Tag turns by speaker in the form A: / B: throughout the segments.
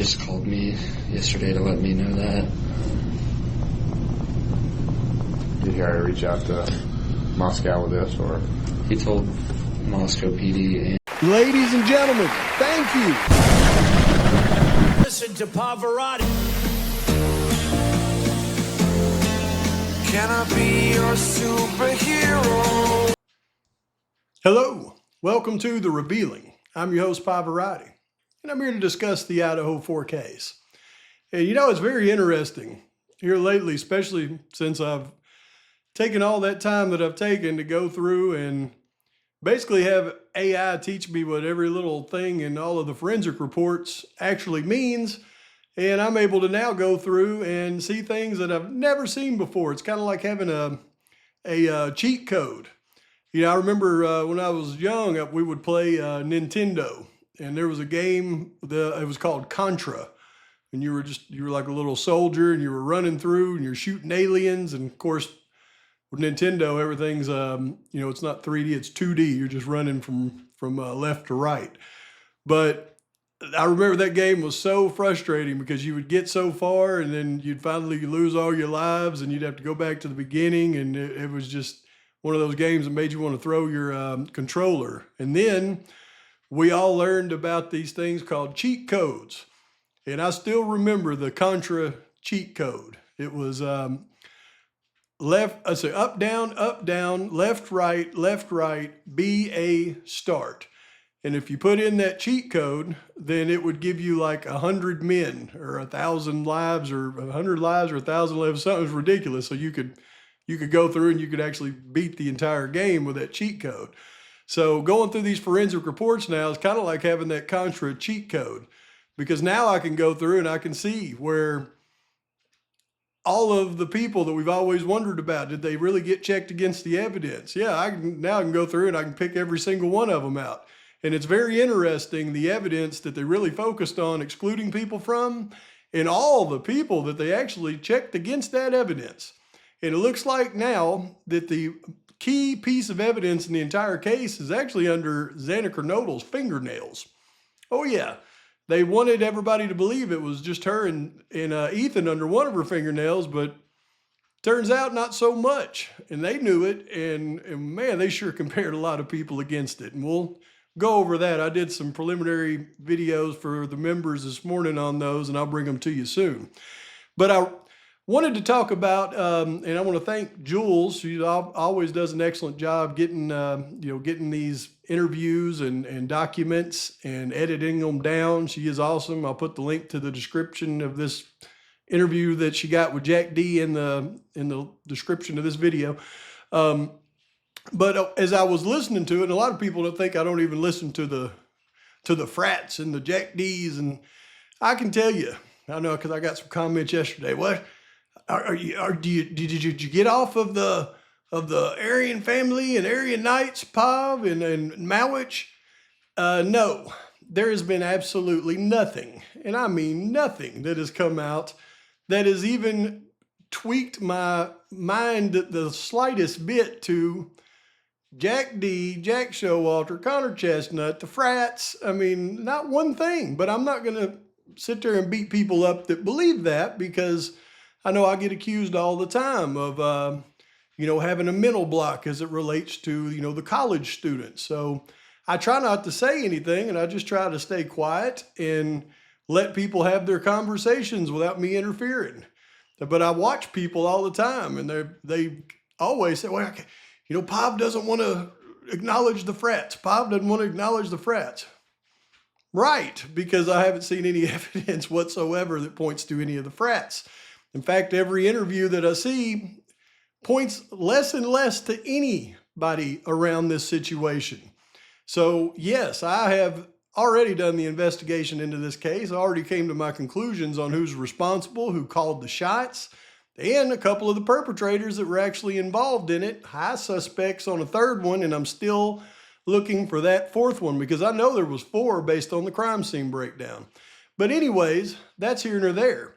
A: just called me yesterday to let me know that.
B: Did he already reach out to Moscow with this, or?
A: He told Moscow PD and...
C: Ladies and gentlemen, thank you.
D: Listen to Pavarotti. Can I be your superhero?
C: Hello, welcome to The Revealing. I'm your host, Pavarotti, and I'm here to discuss the Idaho 4Ks. And you know, it's very interesting here lately, especially since I've taken all that time that I've taken to go through and basically have AI teach me what every little thing in all of the forensic reports actually means. And I'm able to now go through and see things that I've never seen before. It's kind of like having a cheat code. You know, I remember when I was young, we would play Nintendo, and there was a game, it was called Contra. And you were like a little soldier, and you were running through and you're shooting aliens. And of course, with Nintendo, everything's, you know, it's not 3D, it's 2D. You're just running from left to right. But I remember that game was so frustrating because you would get so far and then you'd finally lose all your lives and you'd have to go back to the beginning. And it was just one of those games that made you want to throw your controller. And then we all learned about these things called cheat codes. And I still remember the Contra cheat code. It was up, down, left, right, B, A, start. And if you put in that cheat code, then it would give you like 100 men or 1,000 lives or 100 lives or 1,000 lives. Something was ridiculous. So you could go through and you could actually beat the entire game with that cheat code. So going through these forensic reports now is kind of like having that Contra cheat code, because now I can go through and I can see where all of the people that we've always wondered about, did they really get checked against the evidence? Yeah, now I can go through and I can pick every single one of them out. And it's very interesting, the evidence that they really focused on excluding people from, and all the people that they actually checked against that evidence. And it looks like now that the key piece of evidence in the entire case is actually under Xana Kernodle's fingernails. Oh yeah, they wanted everybody to believe it was just her and Ethan under one of her fingernails, but turns out not so much. And they knew it, and man, they sure compared a lot of people against it. And we'll go over that. I did some preliminary videos for the members this morning on those, and I'll bring them to you soon. But I wanted to talk about, and I want to thank Jules. She always does an excellent job getting, getting these interviews and documents and editing them down. She is awesome. I'll put the link to the description of this interview that she got with Jack D in the description of this video. But as I was listening to it, and a lot of people don't think I don't even listen to the frats and the Jack D's, and I can tell you, I know because I got some comments yesterday. What did you get off of the Aryan family and Aryan Knights, Pav and Mowich? No, there has been absolutely nothing, and I mean nothing, that has come out that has even tweaked my mind the slightest bit to Jack D, Jack Showalter, Connor Chestnut, the frats. I mean, not one thing. But I'm not going to sit there and beat people up that believe that, because I know I get accused all the time of, having a mental block as it relates to, the college students. So I try not to say anything, and I just try to stay quiet and let people have their conversations without me interfering. But I watch people all the time, and they always say, well, Pav doesn't want to acknowledge the frats. Pav doesn't want to acknowledge the frats. Right, because I haven't seen any evidence whatsoever that points to any of the frats. In fact, every interview that I see points less and less to anybody around this situation. So yes, I have already done the investigation into this case. I already came to my conclusions on who's responsible, who called the shots, and a couple of the perpetrators that were actually involved in it. High suspects on a third one, and I'm still looking for that fourth one, because I know there was 4 based on the crime scene breakdown. But anyways, that's here nor there,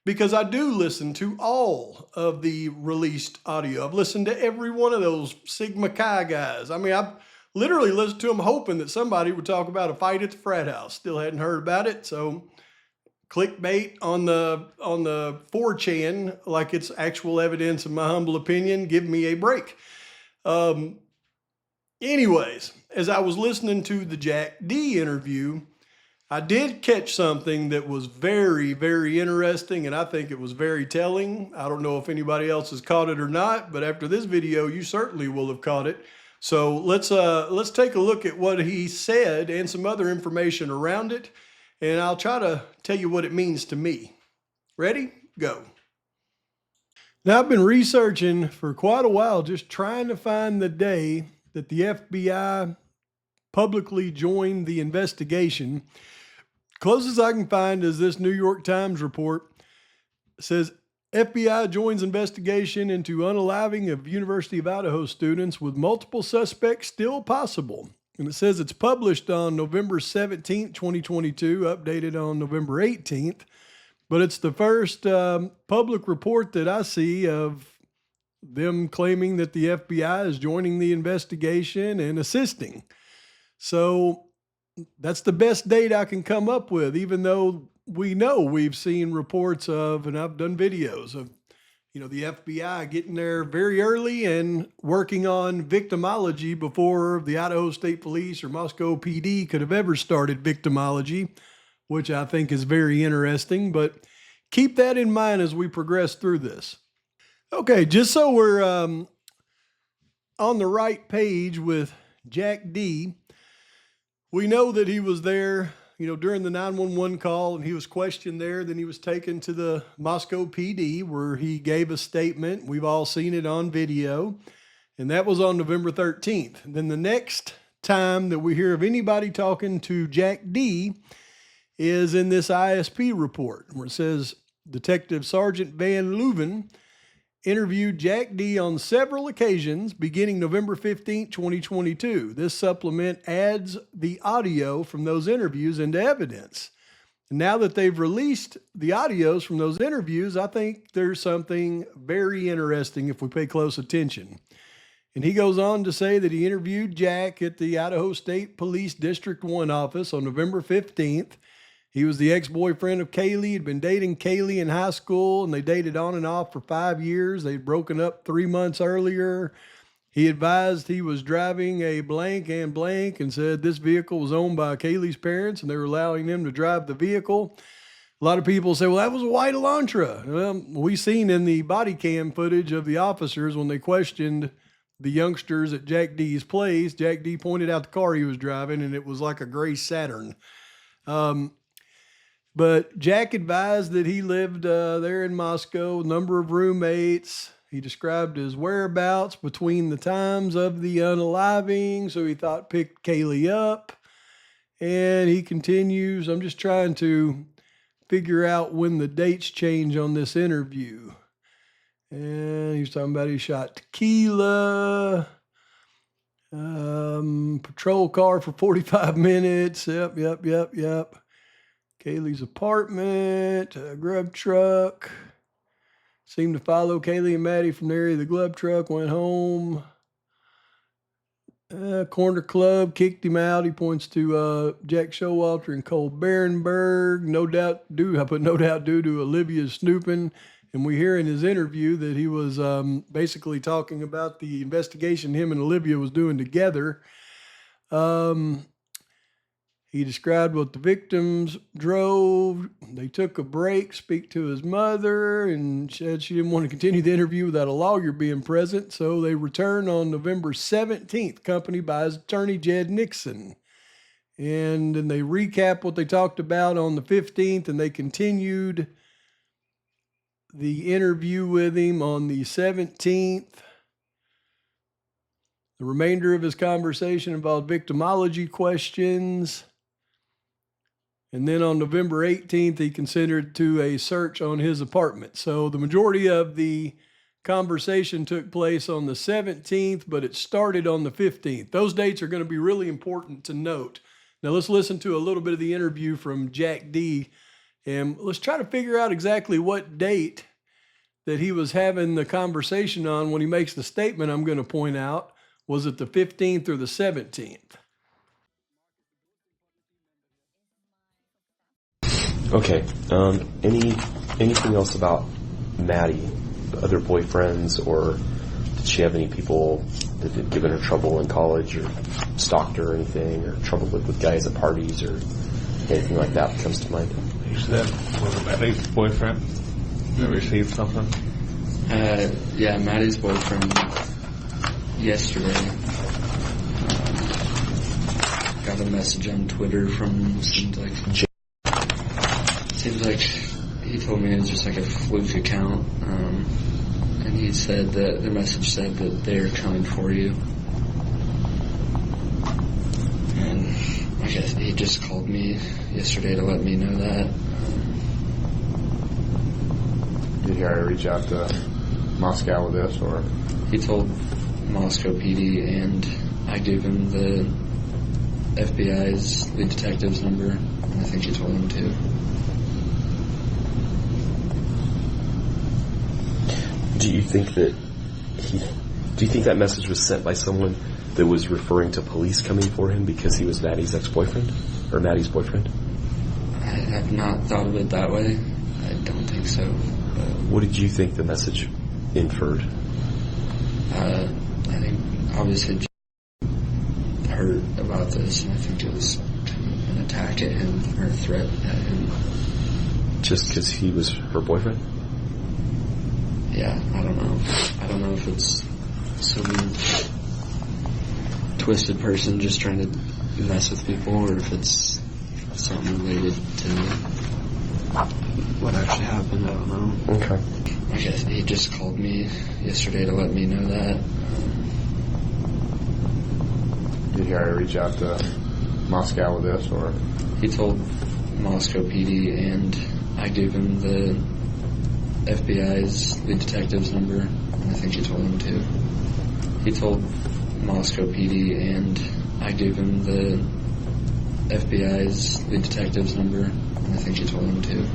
C: because I do listen to all of the released audio. I've listened to every one of those Sigma Chi guys. I mean, I've literally listened to them hoping that somebody would talk about a fight at the frat house. Still hadn't heard about it, so clickbait on the 4chan like it's actual evidence, in my humble opinion. Give me a break. Anyways, as I was listening to the Jack D interview, I did catch something that was very, very interesting, and I think it was very telling. I don't know if anybody else has caught it or not, but after this video, you certainly will have caught it. So let's take a look at what he said and some other information around it, and I'll try to tell you what it means to me. Ready? Go. Now, I've been researching for quite a while, just trying to find the day that the FBI publicly joined the investigation. Closest I can find is this New York Times report. It says, FBI joins investigation into unaliving of University of Idaho students with multiple suspects still possible. And it says it's published on November 17th, 2022, updated on November 18th. But it's the first public report that I see of them claiming that the FBI is joining the investigation and assisting. So that's the best date I can come up with, even though we know we've seen reports of, and I've done videos of, the FBI getting there very early and working on victimology before the Idaho State Police or Moscow PD could have ever started victimology, which I think is very interesting. But keep that in mind as we progress through this. Okay, just so we're on the right page with Jack D, we know that he was there, during the 911 call, and he was questioned there. Then he was taken to the Moscow PD where he gave a statement. We've all seen it on video, and that was on November 13th. Then the next time that we hear of anybody talking to Jack D is in this ISP report where it says Detective Sergeant Van Leuven interviewed Jack D on several occasions beginning November 15, 2022. This supplement adds the audio from those interviews into evidence. And now that they've released the audios from those interviews, I think there's something very interesting if we pay close attention. And he goes on to say that he interviewed Jack at the Idaho State Police District 1 office on November 15th. He was the ex-boyfriend of Kaylee. He'd been dating Kaylee in high school, and they dated on and off for 5 years. They'd broken up 3 months earlier. He advised he was driving a blank and blank and said this vehicle was owned by Kaylee's parents, and they were allowing them to drive the vehicle. A lot of people say, well, that was a white Elantra. Well, we seen in the body cam footage of the officers when they questioned the youngsters at Jack D's place, Jack D pointed out the car he was driving, and it was like a gray Saturn. But Jack advised that he lived there in Moscow, a number of roommates. He described his whereabouts between the times of the unaliving, so he thought picked Kaylee up. And he continues, I'm just trying to figure out when the dates change on this interview. And he was talking about he shot tequila, patrol car for 45 minutes. Yep. Kaylee's apartment, a grub truck. Seemed to follow Kaylee and Maddie from the area of the glove truck, went home. Corner club, kicked him out. He points to Jack Showalter and Cole Barenberg. No doubt due to Olivia's snooping. And we hear in his interview that he was basically talking about the investigation him and Olivia was doing together. He described what the victims drove. They took a break, speak to his mother, and said she didn't want to continue the interview without a lawyer being present. So they returned on November 17th, accompanied by his attorney, Jed Nixon. And then they recap what they talked about on the 15th, and they continued the interview with him on the 17th. The remainder of his conversation involved victimology questions. And then on November 18th, he consented to a search on his apartment. So the majority of the conversation took place on the 17th, but it started on the 15th. Those dates are going to be really important to note. Now let's listen to a little bit of the interview from Jack D. And let's try to figure out exactly what date that he was having the conversation on when he makes the statement I'm going to point out. Was it the 15th or the 17th?
E: Okay. Anything else about Maddie? Other boyfriends, or did she have any people that had given her trouble in college, or stalked her or anything, or trouble with guys at parties, or anything like that comes to mind?
F: You said was Maddie's boyfriend that received something?
A: Yeah, Maddie's boyfriend yesterday got a message on Twitter from, seems like he told me it was just like a fluke account, and he said that the message said that they're coming for you, and I guess he just called me yesterday to let me know that.
B: Did you already reach out to Moscow with this, or?
A: He told Moscow PD, and I gave him the FBI's lead detective's number, and I think he told him too.
E: Do you think that message was sent by someone that was referring to police coming for him because he was Maddie's ex-boyfriend, or Maddie's boyfriend?
A: I have not thought of it that way. I don't think so.
E: What did you think the message inferred?
A: I think obviously heard about this, and I think it was an attack at him, or a threat at him.
E: Just because he was her boyfriend?
A: Yeah, I don't know. I don't know if it's some twisted person just trying to mess with people, or if it's something related to what actually happened. I don't know.
E: Okay.
A: I guess he just called me yesterday to let me know that.
B: Did you already reach out to Moscow with this, or?
A: He told Moscow PD, and I gave him the FBI's lead detective's number, and I think he told him too. He told Moscow PD, and I gave him the FBI's lead detective's number, and I think he told him too.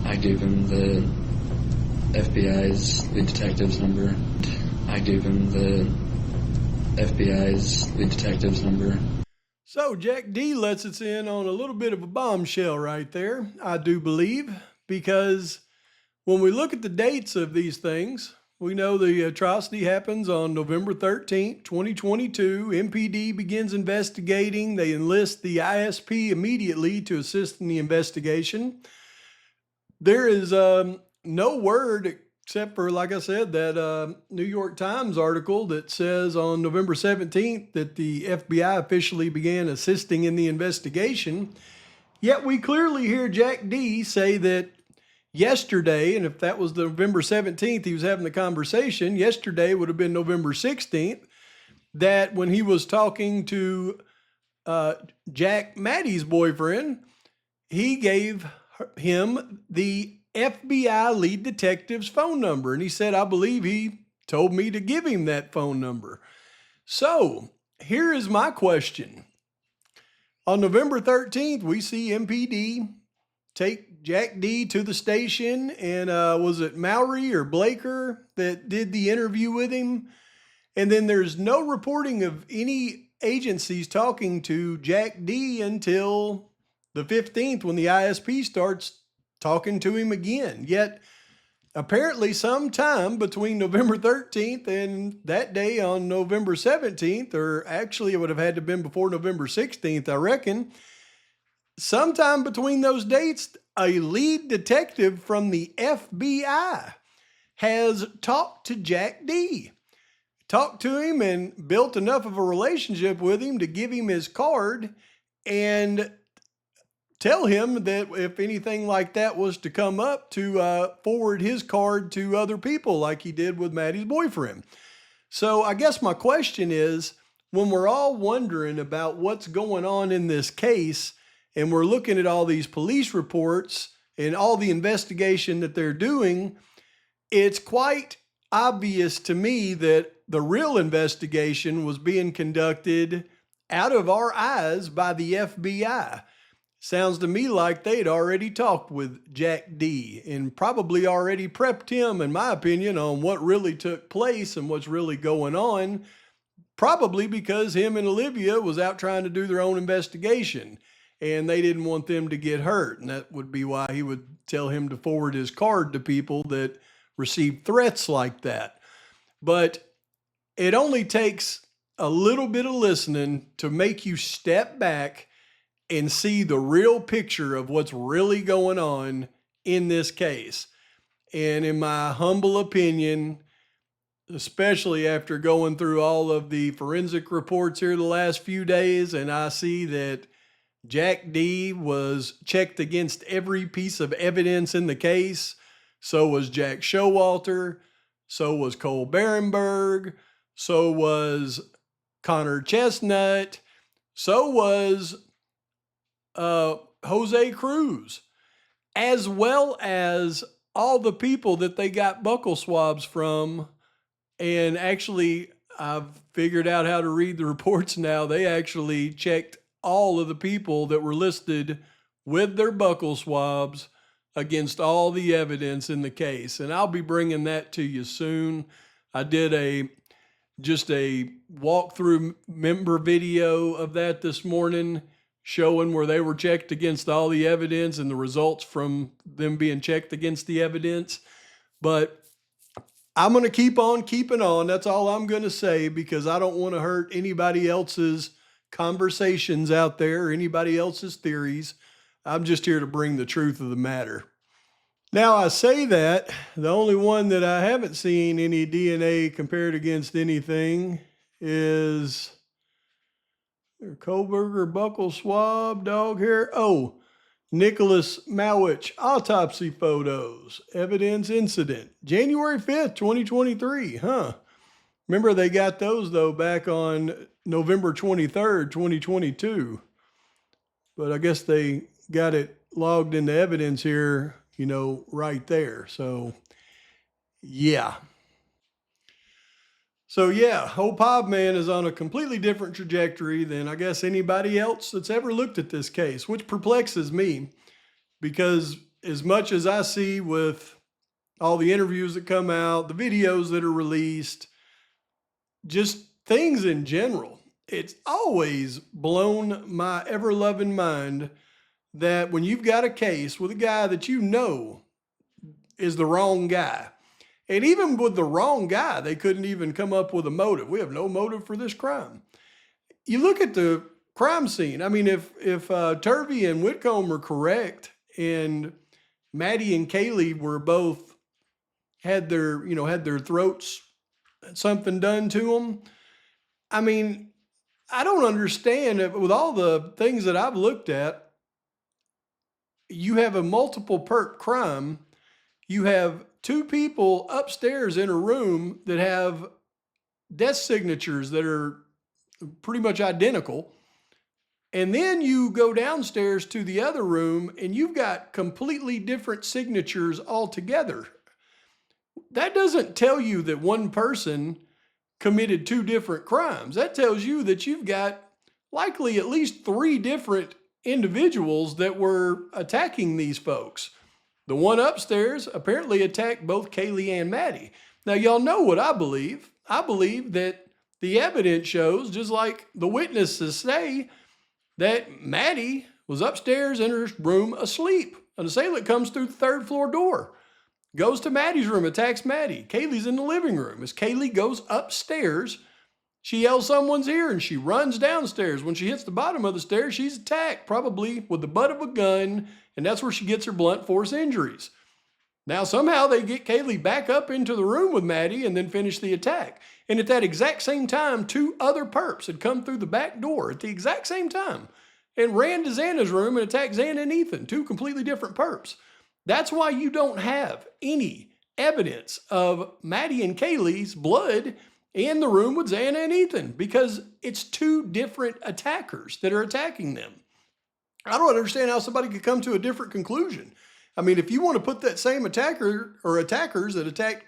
A: I gave him the FBI's lead detective's number. I gave him the FBI's lead detective's number.
C: So Jack D lets us in on a little bit of a bombshell right there, I do believe, because when we look at the dates of these things, we know the atrocity happens on November 13th, 2022. MPD begins investigating. They enlist the ISP immediately to assist in the investigation. There is no word except for, like I said, that New York Times article that says on November 17th that the FBI officially began assisting in the investigation. Yet we clearly hear Jack D say that yesterday, and if that was November 17th, he was having the conversation, yesterday would have been November 16th, that when he was talking to Jack Maddie's boyfriend, he gave him the FBI lead detective's phone number. And he said, I believe he told me to give him that phone number. So here is my question. On November 13th, we see MPD take Jack D to the station, and was it Mowry or Blaker that did the interview with him? And then there's no reporting of any agencies talking to Jack D until the 15th when the ISP starts talking to him again. Yet apparently sometime between November 13th and that day on November 17th, or actually it would have had to have been before November 16th, I reckon, sometime between those dates, a lead detective from the FBI has talked to Jack D. Talked to him and built enough of a relationship with him to give him his card and tell him that if anything like that was to come up, to forward his card to other people like he did with Maddie's boyfriend. So I guess my question is, when we're all wondering about what's going on in this case, and we're looking at all these police reports and all the investigation that they're doing, it's quite obvious to me that the real investigation was being conducted out of our eyes by the FBI. Sounds to me like they'd already talked with Jack D and probably already prepped him, in my opinion, on what really took place and what's really going on, probably because him and Olivia was out trying to do their own investigation. and they didn't want them to get hurt. And that would be why he would tell him to forward his card to people that received threats like that. But it only takes a little bit of listening to make you step back and see the real picture of what's really going on in this case. And in my humble opinion, especially after going through all of the forensic reports here the last few days, and I see that Jack D was checked against every piece of evidence in the case. So was Jack Showalter. So was Cole Berenberg. So was Connor Chestnut. So was Jose Cruz, as well as all the people that they got buccal swabs from. And actually, I've figured out how to read the reports now. They actually checked all of the people that were listed with their buccal swabs against all the evidence in the case. And I'll be bringing that to you soon. I did just a walkthrough member video of that this morning, showing where they were checked against all the evidence and the results from them being checked against the evidence. But I'm going to keep on keeping on. That's all I'm going to say, because I don't want to hurt anybody else's conversations out there, or anybody else's theories. I'm just here to bring the truth of the matter. Now, I say that the only one that I haven't seen any DNA compared against anything is Kohlberger buccal swab, dog hair. Oh, Nicholas Mowich autopsy photos, evidence incident, January 5th, 2023. Remember, they got those, though, back on November 23rd, 2022. But I guess they got it logged into evidence here, right there. So, yeah. So, yeah, old Podman is on a completely different trajectory than I guess anybody else that's ever looked at this case, which perplexes me, because as much as I see with all the interviews that come out, the videos that are released, just things in general, it's always blown my ever-loving mind that when you've got a case with a guy that you know is the wrong guy, and even with the wrong guy, they couldn't even come up with a motive. We have no motive for this crime. You look at the crime scene. I mean, if Turvey and Whitcomb are correct, and Maddie and Kaylee were both had their throats, something done to them. I mean, I don't understand it. With all the things that I've looked at, you have a multiple perp crime. You have two people upstairs in a room that have death signatures that are pretty much identical. And then you go downstairs to the other room and you've got completely different signatures altogether. That doesn't tell you that one person committed two different crimes. That tells you that you've got likely at least three different individuals that were attacking these folks. The one upstairs apparently attacked both Kaylee and Maddie. Now, y'all know what I believe. I believe that the evidence shows, just like the witnesses say, that Maddie was upstairs in her room asleep. An assailant comes through the third floor door, goes to Maddie's room, attacks Maddie. Kaylee's in the living room. As Kaylee goes upstairs, she yells someone's here and she runs downstairs. When she hits the bottom of the stairs, she's attacked, probably with the butt of a gun, and that's where she gets her blunt force injuries. Now, somehow they get Kaylee back up into the room with Maddie and then finish the attack. And at that exact same time, two other perps had come through the back door at the exact same time and ran to Xana's room and attacked Xana and Ethan, two completely different perps. That's why you don't have any evidence of Maddie and Kaylee's blood in the room with Xana and Ethan, because it's two different attackers that are attacking them. I don't understand how somebody could come to a different conclusion. I mean, if you want to put that same attacker or attackers that attacked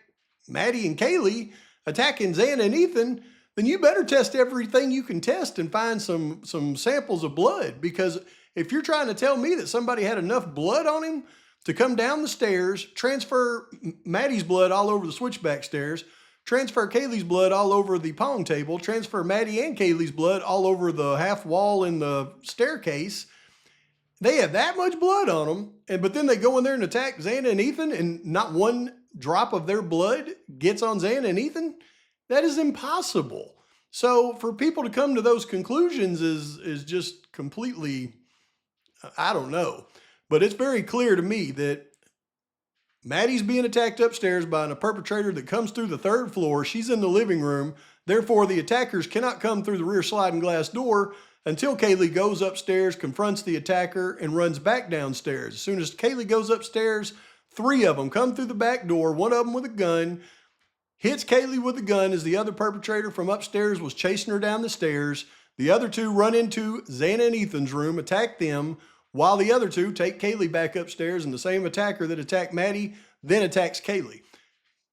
C: Maddie and Kaylee attacking Xana and Ethan, then you better test everything you can test and find some samples of blood. Because if you're trying to tell me that somebody had enough blood on him to come down the stairs, transfer Maddie's blood all over the switchback stairs, transfer Kaylee's blood all over the pong table, transfer Maddie and Kaylee's blood all over the half wall in the staircase, they have that much blood on them, but then they go in there and attack Xana and Ethan, and not one drop of their blood gets on Xana and Ethan? That is impossible. So for people to come to those conclusions is just completely, I don't know. But it's very clear to me that Maddie's being attacked upstairs by a perpetrator that comes through the 3rd floor. She's in the living room. Therefore, the attackers cannot come through the rear sliding glass door until Kaylee goes upstairs, confronts the attacker, and runs back downstairs. As soon as Kaylee goes upstairs, 3 of them come through the back door, one of them with a gun, hits Kaylee with a gun as the other perpetrator from upstairs was chasing her down the stairs. The other 2 run into Xana and Ethan's room, attack them, while the other 2 take Kaylee back upstairs, and the same attacker that attacked Maddie then attacks Kaylee.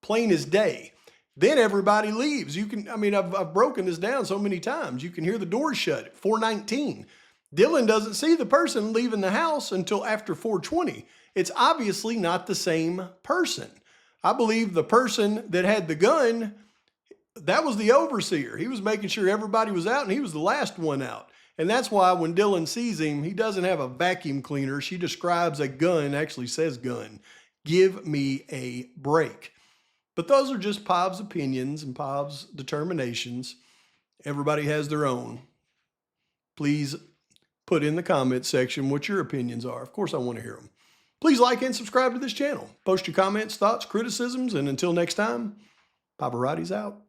C: Plain as day. Then everybody leaves. I've broken this down so many times. You can hear the doors shut at 4:19. Dylan doesn't see the person leaving the house until after 4:20. It's obviously not the same person. I believe the person that had the gun, that was the overseer. He was making sure everybody was out, and he was the last one out. And that's why when Dylan sees him, he doesn't have a vacuum cleaner. She describes a gun, actually says gun. Give me a break. But those are just Pov's opinions and Pov's determinations. Everybody has their own. Please put in the comments section what your opinions are. Of course, I want to hear them. Please like and subscribe to this channel. Post your comments, thoughts, criticisms, and until next time, Pavarotti's out.